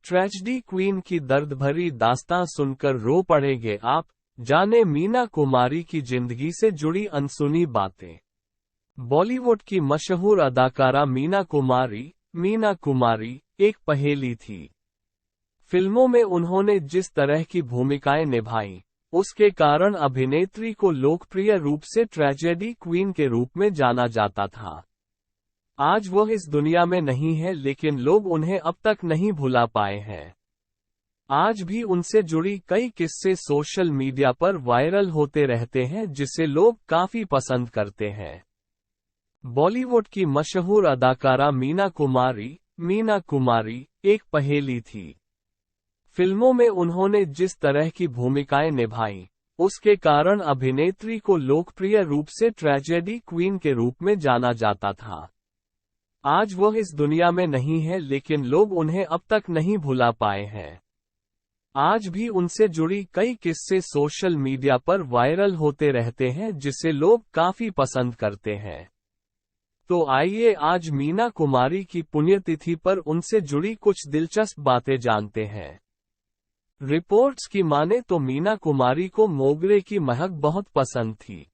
Tragedy queen की दर्द भरी दास्तां सुनकर रो पड़ेंगे आप। जाने मीना कुमारी की जिंदगी से जुड़ी अनसुनी बातें। बॉलीवुड की मशहूर अदाकारा मीना कुमारी एक पहेली थी। फिल्मों में उन्होंने जिस तरह की भूमिकाएं निभाई, उसके कारण अभिनेत्री को लोकप्रिय रूप से ट्रेजेडी क्वीन के रूप में जाना जाता था। आज वह इस दुनिया में नहीं है, लेकिन लोग उन्हें अब तक नहीं भुला पाए हैं। आज भी उनसे जुड़ी कई किस्से सोशल मीडिया पर वायरल होते रहते हैं, जिसे लोग काफी पसंद करते हैं। बॉलीवुड की मशहूर अदाकारा मीना कुमारी एक पहेली थी। फिल्मों में उन्होंने जिस तरह की भूमिकाएं निभाई, उसके कारण अभिनेत्री को लोकप्रिय रूप से ट्रेजेडी क्वीन के रूप में जाना जाता था। आज वह इस दुनिया में नहीं है, लेकिन लोग उन्हें अब तक नहीं भुला पाए हैं। आज भी उनसे जुड़ी कई किस्से सोशल मीडिया पर वायरल होते रहते हैं, जिसे लोग काफी पसंद करते हैं। तो आइए आज मीना कुमारी की पुण्यतिथि पर उनसे जुड़ी कुछ दिलचस्प बातें जानते हैं। रिपोर्ट्स की माने तो मीना कुमारी को मोगरे की महक बहुत पसंद थी।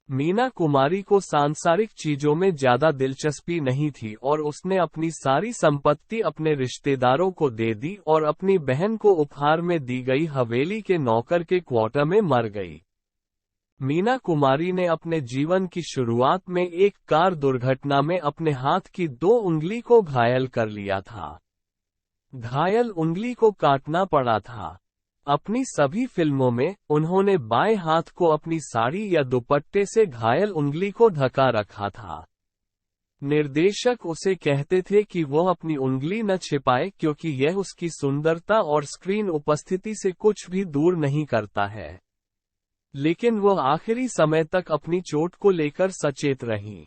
मीना कुमारी को सांसारिक चीजों में ज्यादा दिलचस्पी नहीं थी और उसने अपनी सारी संपत्ति अपने रिश्तेदारों को दे दी और अपनी बहन को उपहार में दी गई हवेली के नौकर के क्वार्टर में मर गई। मीना कुमारी ने अपने जीवन की शुरुआत में एक कार दुर्घटना में अपने हाथ की 2 उंगली को घायल कर लिया था। घायल उंगली को काटना पड़ा था। अपनी सभी फिल्मों में उन्होंने बाएं हाथ को अपनी साड़ी या दुपट्टे से घायल उंगली को ढका रखा था। निर्देशक उसे कहते थे कि वह अपनी उंगली न छिपाए, क्योंकि यह उसकी सुंदरता और स्क्रीन उपस्थिति से कुछ भी दूर नहीं करता है। लेकिन वह आखिरी समय तक अपनी चोट को लेकर सचेत रहीं।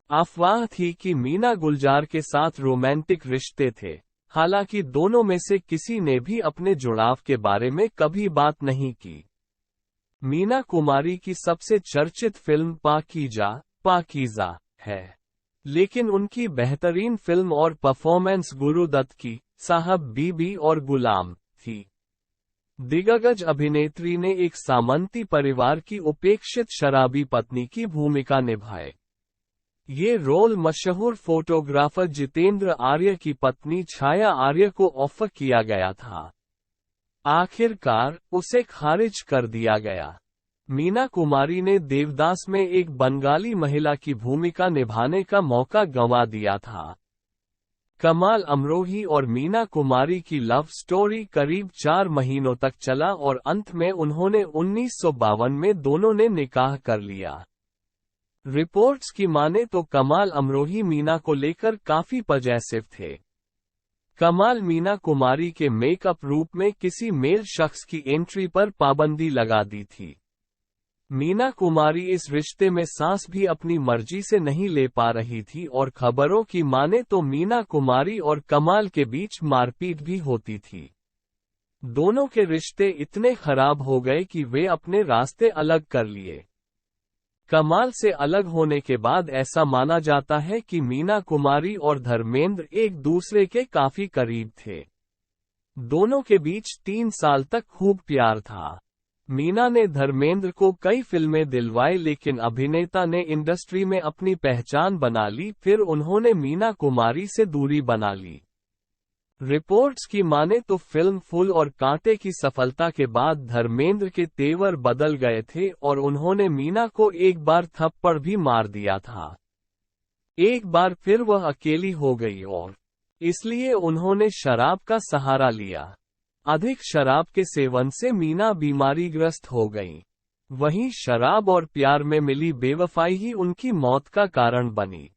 अफवाह थी कि मीना गुलजार के साथ रोमांटिक रिश्ते थे, हालांकि दोनों में से किसी ने भी अपने जुड़ाव के बारे में कभी बात नहीं की। मीना कुमारी की सबसे चर्चित फिल्म पाकीज़ा है, लेकिन उनकी बेहतरीन फिल्म और परफॉर्मेंस गुरुदत्त की साहब बीबी और गुलाम थी। दिग्गज अभिनेत्री ने एक सामंती परिवार की उपेक्षित शराबी पत्नी की भूमिका निभाई। ये रोल मशहूर फोटोग्राफर जितेंद्र आर्य की पत्नी छाया आर्य को ऑफर किया गया था। आखिरकार उसे खारिज कर दिया गया। मीना कुमारी ने देवदास में एक बंगाली महिला की भूमिका निभाने का मौका गंवा दिया था। कमाल अमरोही और मीना कुमारी की लव स्टोरी करीब 4 महीनों तक चला और अंत में उन्होंने 1952 में दोनों ने निकाह कर लिया। रिपोर्ट्स की माने तो कमाल अमरोही मीना को लेकर काफी पॉजिटिव थे। कमाल मीना कुमारी के मेकअप रूप में किसी मेल शख्स की एंट्री पर पाबंदी लगा दी थी। मीना कुमारी इस रिश्ते में सांस भी अपनी मर्जी से नहीं ले पा रही थी और खबरों की माने तो मीना कुमारी और कमाल के बीच मारपीट भी होती थी। दोनों के रिश्ते इतने खराब हो गए कि वे अपने रास्ते अलग कर लिए। कमाल से अलग होने के बाद ऐसा माना जाता है कि मीना कुमारी और धर्मेंद्र एक दूसरे के काफी करीब थे। दोनों के बीच 3 साल तक खूब प्यार था। मीना ने धर्मेंद्र को कई फिल्में दिलवाई, लेकिन अभिनेता ने इंडस्ट्री में अपनी पहचान बना ली। फिर उन्होंने मीना कुमारी से दूरी बना ली। रिपोर्ट्स की माने तो फिल्म फूल और कांटे की सफलता के बाद धर्मेंद्र के तेवर बदल गए थे और उन्होंने मीना को एक बार थप्पड़ भी मार दिया था। एक बार फिर वह अकेली हो गई और इसलिए उन्होंने शराब का सहारा लिया। अधिक शराब के सेवन से मीना बीमारीग्रस्त हो गई। वहीं शराब और प्यार में मिली बेवफाई ही उनकी मौत का कारण बनी।